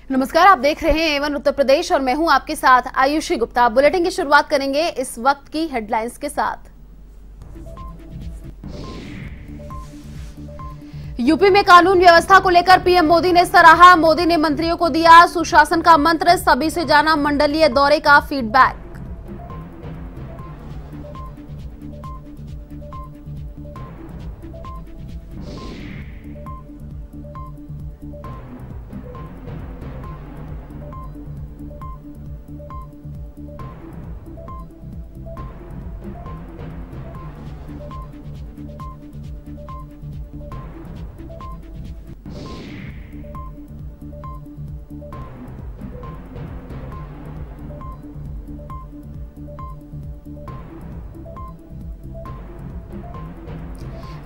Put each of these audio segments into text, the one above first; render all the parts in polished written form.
नमस्कार, आप देख रहे हैं एवन उत्तर प्रदेश और मैं हूं आपके साथ आयुषी गुप्ता। बुलेटिन की शुरुआत करेंगे इस वक्त की हेडलाइंस के साथ। यूपी में कानून व्यवस्था को लेकर पीएम मोदी ने सराहा। मोदी ने मंत्रियों को दिया सुशासन का मंत्र, सभी से जाना मंडलीय दौरे का फीडबैक।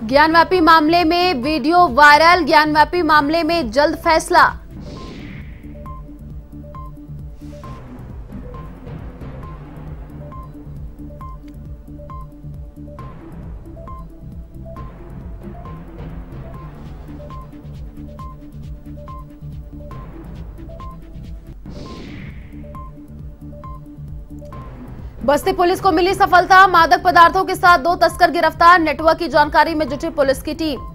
ज्ञानव्यापी मामले में वीडियो वायरल, ज्ञानव्यापी मामले में जल्द फैसला। बस्ती पुलिस को मिली सफलता, मादक पदार्थों के साथ 2 तस्कर गिरफ्तार। नेटवर्क की जानकारी में जुटी पुलिस की टीम।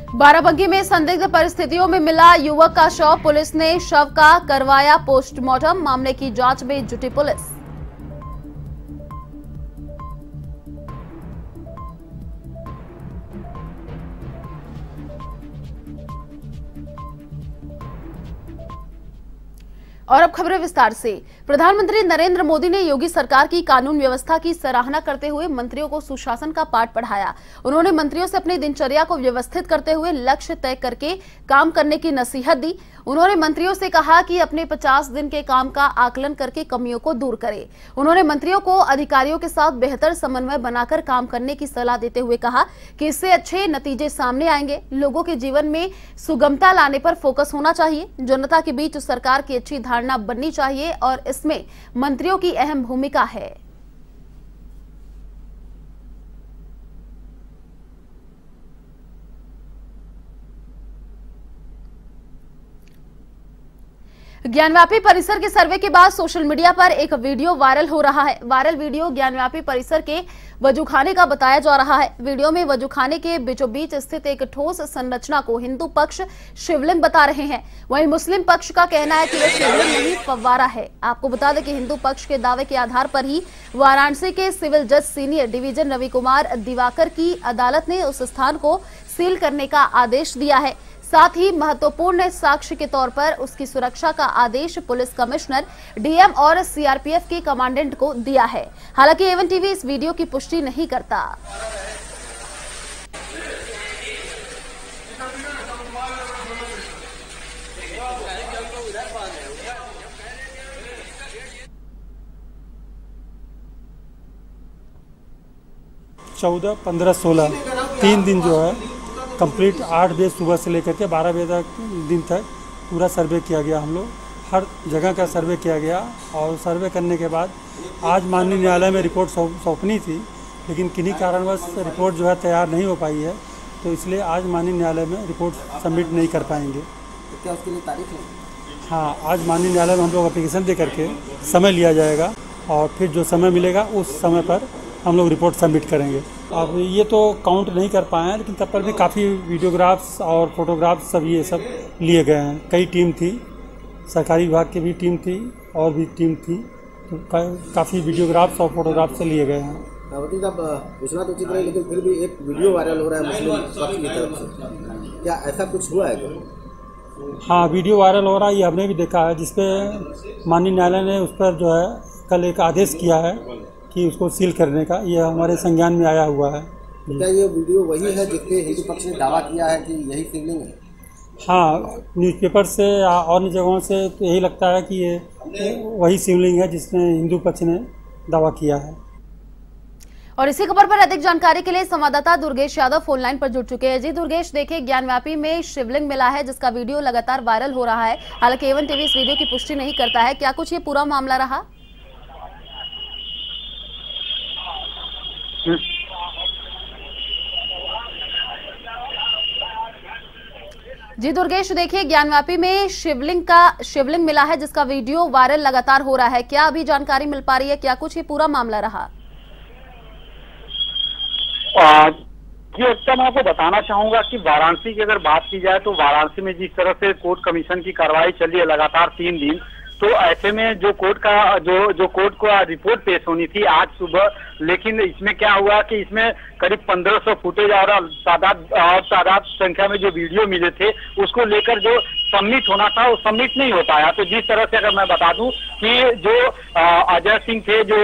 बाराबंकी में संदिग्ध परिस्थितियों में मिला युवक का शव, पुलिस ने शव का करवाया पोस्टमार्टम। मामले की जांच में जुटी पुलिस। और अब खबरें विस्तार से। प्रधानमंत्री नरेंद्र मोदी ने योगी सरकार की कानून व्यवस्था की सराहना करते हुए मंत्रियों को सुशासन का पाठ पढ़ाया। उन्होंने मंत्रियों से अपनी दिनचर्या को व्यवस्थित करते हुए लक्ष्य तय करके काम करने की नसीहत दी। उन्होंने मंत्रियों से कहा कि अपने 50 दिन के काम का आकलन करके कमियों को दूर करें। उन्होंने मंत्रियों को अधिकारियों के साथ बेहतर समन्वय बनाकर काम करने की सलाह देते हुए कहा कि इससे अच्छे नतीजे सामने आएंगे। लोगों के जीवन में सुगमता लाने पर फोकस होना चाहिए। जनता के बीच सरकार की अच्छी धारणा बननी चाहिए और इसमें मंत्रियों की अहम भूमिका है। ज्ञानव्यापी परिसर के सर्वे के बाद सोशल मीडिया पर एक वीडियो वायरल हो रहा है। वायरल वीडियो ज्ञानव्यापी परिसर के वजूखाने का बताया जा रहा है। वीडियो में वजूखाने के बीचों बीच स्थित एक ठोस संरचना को हिंदू पक्ष शिवलिंग बता रहे हैं। वहीं मुस्लिम पक्ष का कहना है कि यह शिवलिंग नहीं फव्वारा है। आपको बता दें कि हिंदू पक्ष के दावे के आधार पर ही वाराणसी के सिविल जज सीनियर डिवीजन रवि कुमार दिवाकर की अदालत ने उस स्थान को सील करने का आदेश दिया है। साथ ही महत्वपूर्ण साक्ष्य के तौर पर उसकी सुरक्षा का आदेश पुलिस कमिश्नर, डीएम और सीआरपीएफ के कमांडेंट को दिया है। हालांकि एवन टीवी इस वीडियो की पुष्टि नहीं करता। चौदह, 15, 16 3 दिन जो है कंप्लीट 8 बजे सुबह से लेकर के 12 बजे तक दिन तक पूरा सर्वे किया गया। हम लोग हर जगह का सर्वे किया गया और सर्वे करने के बाद आज माननीय न्यायालय में रिपोर्ट सौंपनी थी, लेकिन किन्हीं कारणवश रिपोर्ट जो है तैयार नहीं हो पाई है, तो इसलिए आज माननीय न्यायालय में रिपोर्ट सबमिट नहीं कर पाएंगे। तो क्या उसके लिए तारीख है? हाँ, आज माननीय न्यायालय में हम लोग एप्लीकेशन दे करके समय लिया जाएगा और फिर जो समय मिलेगा उस समय पर हम लोग रिपोर्ट सबमिट करेंगे। अब ये तो काउंट नहीं कर पाए हैं, लेकिन तब पर भी काफ़ी वीडियोग्राफ्स और फोटोग्राफ्स सब ये सब लिए गए हैं। कई टीम थी, सरकारी विभाग की भी टीम थी और भी टीम थी, तो काफ़ी वीडियोग्राफ्स और फोटोग्राफ्स से लिए गए हैं। वकील साहब, पूछना तो उचित नहीं, लेकिन फिर भी एक वीडियो वायरल हो रहा है मुस्लिम पक्ष की तरफ से, क्या ऐसा कुछ हुआ है क्या? हाँ, वीडियो वायरल हो रहा है, ये हमने भी देखा है, जिसपे माननीय न्यायालय ने उस पर जो है कल एक आदेश किया है कि उसको सील करने का। ये हमारे संज्ञान में आया हुआ है। तो क्या ये वीडियो वही है जिसपे हिंदू पक्ष ने दावा किया है कि यही शिवलिंग है? हाँ, न्यूज़पेपर से और अन्य जगहों से तो यही लगता है कि ये वही शिवलिंग है जिसने हिंदू पक्ष ने दावा किया है। और इसी खबर पर अधिक जानकारी के लिए संवाददाता दुर्गेश यादव फोन लाइन पर जुड़ चुके हैं। जी दुर्गेश, देखिए ज्ञानव्यापी में शिवलिंग मिला है जिसका वीडियो लगातार वायरल हो रहा है। हालांकि A1 टीवी इस वीडियो की पुष्टि नहीं करता है। क्या कुछ ये पूरा मामला रहा? जी दुर्गेश, देखिए ज्ञानव्यापी में शिवलिंग मिला है जिसका वीडियो वायरल लगातार हो रहा है। क्या अभी जानकारी मिल पा रही है? क्या कुछ ये पूरा मामला रहा? जी एकता, मैं आपको बताना चाहूंगा कि वाराणसी की अगर बात की जाए तो वाराणसी में जिस तरह से कोर्ट कमीशन की कार्रवाई चली है लगातार 3 दिन, तो ऐसे में जो कोर्ट को रिपोर्ट पेश होनी थी आज सुबह, लेकिन इसमें क्या हुआ कि इसमें करीब 1500 फुटेज और तादाद संख्या में जो वीडियो मिले थे उसको लेकर जो सबमिट होना था वो सबमिट नहीं हो पाया। तो जिस तरह से अगर मैं बता दूं कि जो अजय सिंह थे जो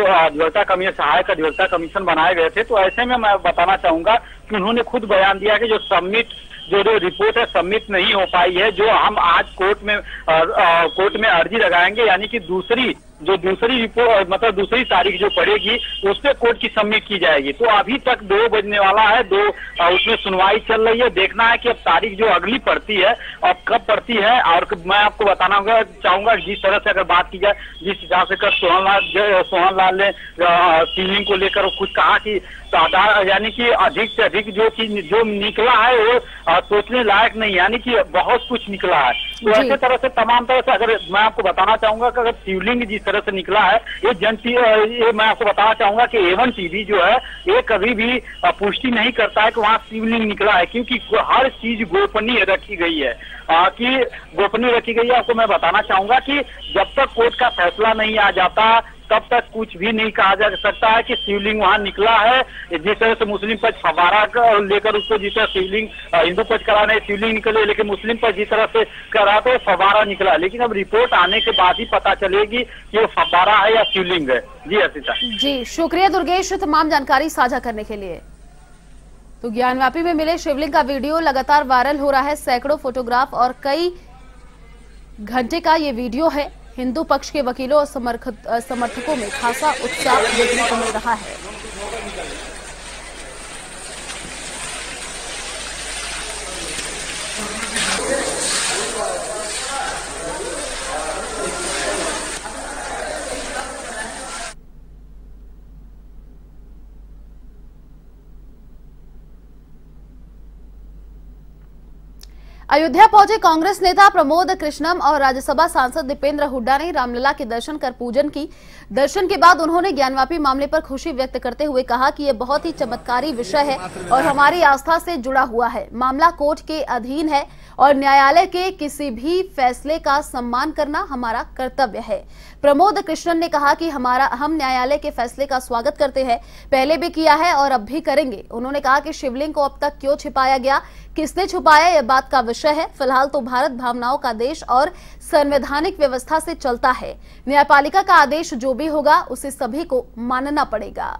सहायक अधिवक्ता कमीशन बनाए गए थे, तो ऐसे में मैं बताना चाहूंगा कि उन्होंने खुद बयान दिया कि जो रिपोर्ट है सबमिट नहीं हो पाई है, जो हम आज कोर्ट में अर्जी लगाएंगे, यानी कि दूसरी रिपोर्ट मतलब दूसरी तारीख जो पड़ेगी उस पे कोर्ट की सबमिट की जाएगी। तो अभी तक 2 बजने वाला है, उसमें सुनवाई चल रही है। देखना है कि अब तारीख जो अगली पड़ती है अब कब पड़ती है। और मैं आपको बताना चाहूंगा जिस तरह से अगर बात की जाए, जिस हिसाब से सोहन लाल ने शिवलिंग को लेकर कुछ कहा कि तादाद यानी कि अधिक से अधिक जो निकला है वो सोचने लायक नहीं, यानी कि बहुत कुछ निकला है। तो ऐसे तरह से तमाम तरह से अगर मैं आपको बताना चाहूंगा कि अगर शिवलिंग जिस तरह से निकला है ये मैं आपको बताना चाहूंगा कि A1 टीवी जो है ये कभी भी पुष्टि नहीं करता है कि वहाँ शिवलिंग निकला है, क्योंकि हर चीज गोपनीय रखी गई है आपको मैं बताना चाहूंगा कि जब तक कोर्ट का फैसला नहीं आ जाता तब तक कुछ भी नहीं कहा जा सकता है कि शिवलिंग वहां निकला है। जिस तरह से मुस्लिम पक्ष फव्वारा लेकर उसको जिस तरह शिवलिंग हिंदू पक्ष करा रहे शिवलिंग निकले, लेकिन मुस्लिम पक्ष जिस तरह से करा तो फव्वारा निकला, लेकिन अब रिपोर्ट आने के बाद ही पता चलेगी कि वो फव्वारा है या शिवलिंग है। जी अर्षिता। जी शुक्रिया दुर्गेश तमाम जानकारी साझा करने के लिए। तो ज्ञानव्यापी में मिले शिवलिंग का वीडियो लगातार वायरल हो रहा है। सैकड़ों फोटोग्राफ और कई घंटे का ये वीडियो है। हिंदू पक्ष के वकीलों और समर्थकों में खासा उत्साह देखने को मिल रहा है। अयोध्या पहुंचे कांग्रेस नेता प्रमोद कृष्णम और राज्यसभा सांसद दीपेंद्र हुड्डा ने रामलला के दर्शन कर पूजन की। दर्शन के बाद उन्होंने ज्ञानव्यापी मामले पर खुशी व्यक्त करते हुए कहा कि यह बहुत ही चमत्कारी विषय है और हमारी आस्था से जुड़ा हुआ है। मामला कोर्ट के अधीन है और न्यायालय के किसी भी फैसले का सम्मान करना हमारा कर्तव्य है। प्रमोद कृष्णन ने कहा कि हम न्यायालय के फैसले का स्वागत करते हैं, पहले भी किया है और अब भी करेंगे। उन्होंने कहा कि शिवलिंग को अब तक क्यों छिपाया गया, किसने छुपाया, यह बात का विषय है। फिलहाल तो भारत भावनाओं का देश और संवैधानिक व्यवस्था से चलता है। न्यायपालिका का आदेश जो भी होगा उसे सभी को मानना पड़ेगा।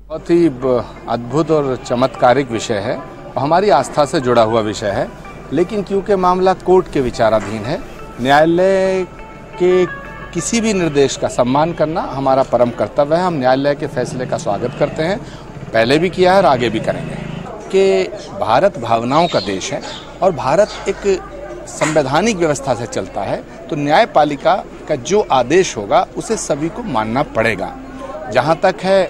बहुत ही अद्भुत और चमत्कारिक विषय है, हमारी आस्था से जुड़ा हुआ विषय है, लेकिन क्योंकि मामला कोर्ट के विचाराधीन है, न्यायालय के किसी भी निर्देश का सम्मान करना हमारा परम कर्तव्य है। हम न्यायालय के फैसले का स्वागत करते हैं, पहले भी किया है और आगे भी करेंगे। कि भारत भावनाओं का देश है और भारत एक संवैधानिक व्यवस्था से चलता है, तो न्यायपालिका का जो आदेश होगा उसे सभी को मानना पड़ेगा। जहाँ तक है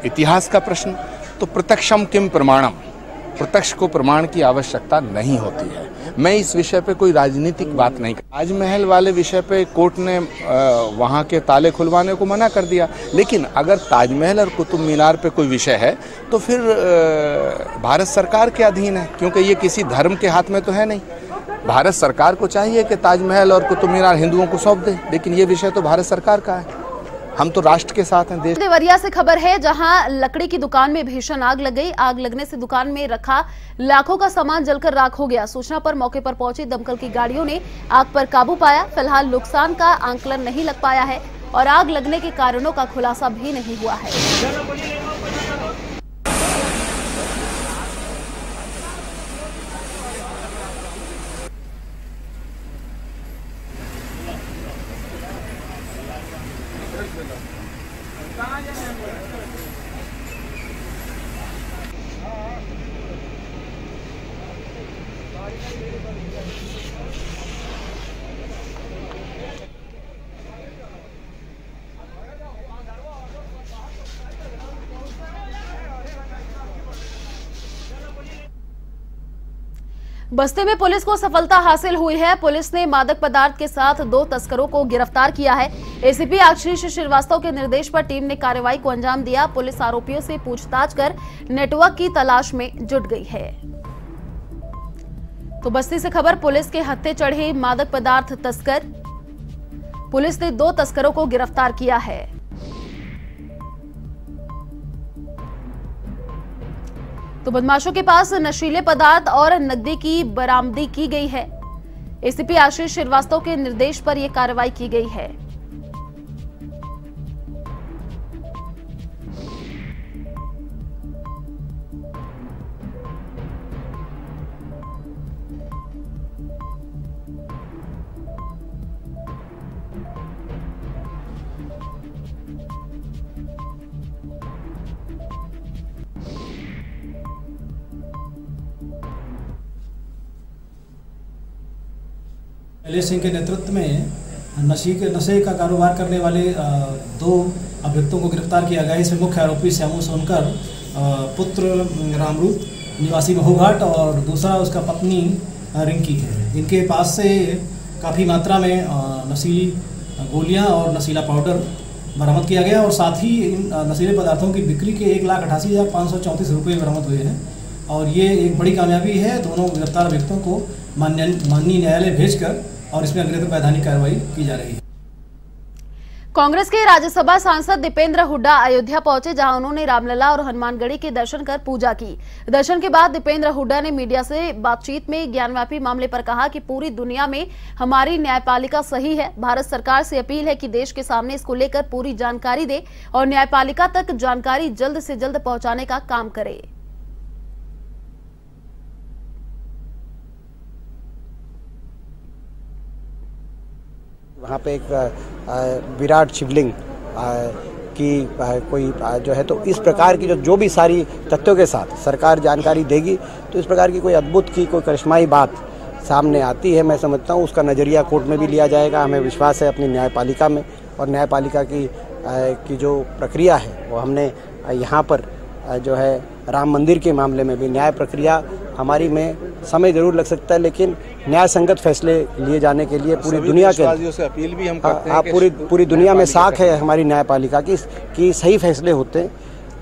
इतिहास का प्रश्न, तो प्रत्यक्षम किम प्रमाणम, प्रत्यक्ष को प्रमाण की आवश्यकता नहीं होती है। मैं इस विषय पे कोई राजनीतिक बात नहीं कर। ताजमहल वाले विषय पे कोर्ट ने वहाँ के ताले खुलवाने को मना कर दिया, लेकिन अगर ताजमहल और कुतुब मीनार पे कोई विषय है तो फिर भारत सरकार के अधीन है, क्योंकि ये किसी धर्म के हाथ में तो है नहीं। भारत सरकार को चाहिए कि ताजमहल और कुतुब मीनार हिंदुओं को सौंप दे, लेकिन ये विषय तो भारत सरकार का है, हम तो राष्ट्र के साथ हैं। देवरिया से खबर है, जहां लकड़ी की दुकान में भीषण आग लग गई। आग लगने से दुकान में रखा लाखों का सामान जलकर राख हो गया। सूचना पर मौके पर पहुंची दमकल की गाड़ियों ने आग पर काबू पाया। फिलहाल नुकसान का आंकलन नहीं लग पाया है और आग लगने के कारणों का खुलासा भी नहीं हुआ है। बस्ती में पुलिस को सफलता हासिल हुई है। पुलिस ने मादक पदार्थ के साथ 2 तस्करों को गिरफ्तार किया है। एसीपी आशीष श्रीवास्तव के निर्देश पर टीम ने कार्रवाई को अंजाम दिया। पुलिस आरोपियों से पूछताछ कर नेटवर्क की तलाश में जुट गई है। तो बस्ती से खबर, पुलिस के हत्थे चढ़े मादक पदार्थ तस्कर। पुलिस ने 2 तस्करों को गिरफ्तार किया है। तो बदमाशों के पास नशीले पदार्थ और नकदी की बरामदी की गई है। एसीपी आशीष श्रीवास्तव के निर्देश पर यह कार्रवाई की गई है। शैलेश सिंह के नेतृत्व में नशे का कारोबार करने वाले 2 अभियुक्तों को गिरफ्तार किया गया। इसमें मुख्य आरोपी श्यामू सोनकर पुत्र रामरूप निवासी महुघाट और दूसरा उसका पत्नी रिंकी है। इनके पास से काफ़ी मात्रा में नशीली गोलियां और नशीला पाउडर बरामद किया गया और साथ ही इन नशीले पदार्थों की बिक्री के 1,88,534 रुपये बरामद हुए हैं और ये एक बड़ी कामयाबी है। दोनों गिरफ्तार अभियुक्तों को माननीय न्यायालय भेजकर और इसमें अग्रिम वैधानिक कार्रवाई की जा रही है। कांग्रेस के राज्यसभा सांसद दीपेंद्र हुड्डा अयोध्या पहुंचे, जहां उन्होंने रामलला और हनुमानगढ़ी के दर्शन कर पूजा की। दर्शन के बाद दीपेंद्र हुड्डा ने मीडिया से बातचीत में ज्ञानव्यापी मामले पर कहा कि पूरी दुनिया में हमारी न्यायपालिका सही है। भारत सरकार से अपील है कि देश के सामने इसको लेकर पूरी जानकारी दे और न्यायपालिका तक जानकारी जल्द से जल्द पहुंचाने का काम करे। वहाँ पे एक विराट शिवलिंग की कोई जो है, तो इस प्रकार की जो भी सारी तथ्यों के साथ सरकार जानकारी देगी तो इस प्रकार की कोई अद्भुत की कोई करिश्माई बात सामने आती है। मैं समझता हूँ उसका नज़रिया कोर्ट में भी लिया जाएगा। हमें विश्वास है अपनी न्यायपालिका में और न्यायपालिका की जो प्रक्रिया है वो हमने यहाँ पर जो है राम मंदिर के मामले में भी न्याय प्रक्रिया हमारी में समय जरूर लग सकता है, लेकिन न्याय संगत फैसले लिए जाने के लिए पूरी दुनिया के अपील भी हम करते हैं। पूरी दुनिया में साख है हमारी न्यायपालिका की सही फैसले होते हैं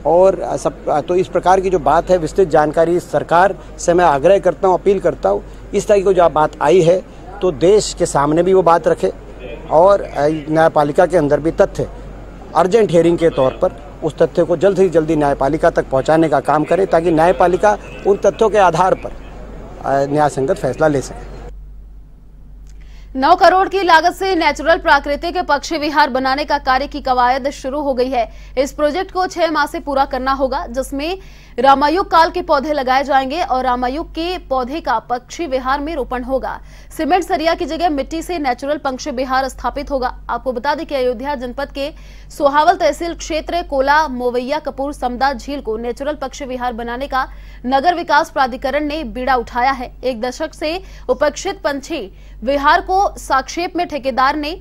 और सब। तो इस प्रकार की जो बात है, विस्तृत जानकारी सरकार से मैं आग्रह करता हूँ, अपील करता हूँ, इस तरह की जो बात आई है तो देश के सामने भी वो बात रखे और न्यायपालिका के अंदर भी तथ्य अर्जेंट हियरिंग के तौर पर उस तथ्य को जल्द से जल्दी न्यायपालिका तक पहुंचाने का काम करे ताकि न्यायपालिका उन तथ्यों के आधार पर न्याय संगत फैसला ले सके। 9 करोड़ की लागत से नेचुरल प्राकृतिक पक्षी विहार बनाने का कार्य की कवायद शुरू हो गई है। इस प्रोजेक्ट को 6 माह से पूरा करना होगा, जिसमें रामायुग काल के पौधे लगाए जाएंगे और रामायुग के पौधे का पक्षी विहार में रोपण होगा। सीमेंट सरिया की जगह मिट्टी से नेचुरल पक्षी विहार स्थापित होगा। आपको बता दें कि अयोध्या जनपद के सोहावल तहसील क्षेत्र कोला मोवैया कपूर समदा झील को नेचुरल पक्षी विहार बनाने का नगर विकास प्राधिकरण ने बीड़ा उठाया है। 1 दशक से उपेक्षित पंछी विहार को साक्षेप में ठेकेदार ने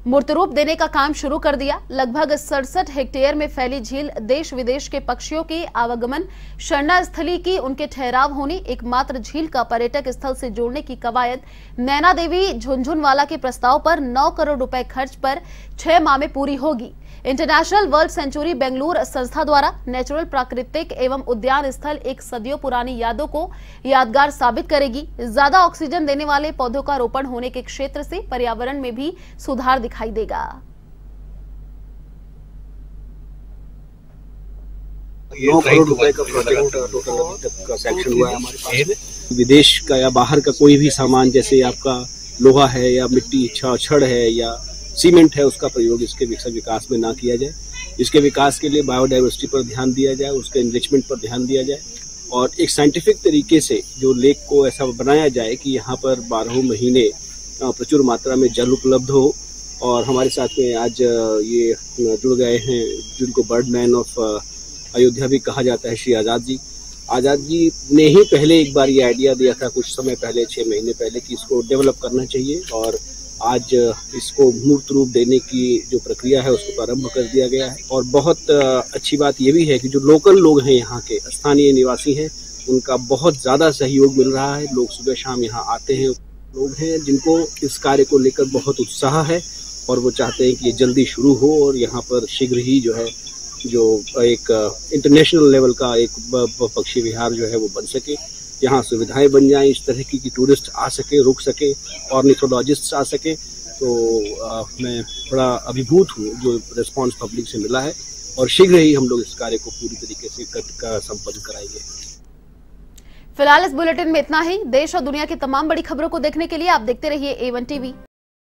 मूर्त रूप देने का काम शुरू कर दिया। लगभग 67 हेक्टेयर में फैली झील देश विदेश के पक्षियों के आवागमन, शरणा स्थली की उनके ठहराव होने, एकमात्र झील का पर्यटक स्थल से जोड़ने की कवायद नैना देवी झुनझुनवाला के प्रस्ताव पर 9 करोड़ रुपए खर्च पर 6 माह में पूरी होगी। इंटरनेशनल वर्ल्ड सेंचुरी बेंगलुरु संस्था द्वारा नेचुरल प्राकृतिक एवं उद्यान स्थल एक सदियों पुरानी यादों को यादगार साबित करेगी। ज्यादा ऑक्सीजन देने वाले पौधों का रोपण होने के क्षेत्र से पर्यावरण में भी सुधार दिखाई देगा। 9 करोड़ रुपए का प्रोजेक्ट टोटल अभी तक का सैंक्शन हुआ है हमारे पास। विदेश का या बाहर का कोई भी सामान जैसे आपका लोहा है या मिट्टी छड़ है या सीमेंट है, उसका प्रयोग इसके विकास में ना किया जाए। इसके विकास के लिए बायोडाइवर्सिटी पर ध्यान दिया जाए, उसके एनरिचमेंट पर ध्यान दिया जाए और एक साइंटिफिक तरीके से जो लेक को ऐसा बनाया जाए कि यहाँ पर 12 महीने प्रचुर मात्रा में जल उपलब्ध हो। और हमारे साथ में आज ये जुड़ गए हैं जिनको बर्डमैन ऑफ अयोध्या भी कहा जाता है, श्री आज़ाद जी। आज़ाद जी ने ही पहले एक बार ये आइडिया दिया था कुछ समय पहले, 6 महीने पहले, कि इसको डेवलप करना चाहिए और आज इसको मूर्त रूप देने की जो प्रक्रिया है उसको प्रारंभ कर दिया गया है। और बहुत अच्छी बात ये भी है कि जो लोकल लोग हैं, यहाँ के स्थानीय निवासी हैं, उनका बहुत ज़्यादा सहयोग मिल रहा है। लोग सुबह शाम यहाँ आते हैं, लोग हैं जिनको इस कार्य को लेकर बहुत उत्साह है और वो चाहते हैं कि ये जल्दी शुरू हो और यहाँ पर शीघ्र ही जो है जो एक इंटरनेशनल लेवल का एक पक्षी विहार जो है वो बन सके, यहाँ सुविधाएं बन जाएं, इस तरह की टूरिस्ट आ सके, रुक सके, ऑर्निथोलॉजिस्ट आ सके। तो मैं बड़ा अभिभूत हूँ जो रिस्पांस पब्लिक से मिला है और शीघ्र ही हम लोग इस कार्य को पूरी तरीके से संपन्न कराएंगे। फिलहाल इस बुलेटिन में इतना ही। देश और दुनिया की तमाम बड़ी खबरों को देखने के लिए आप देखते रहिए A1 TV।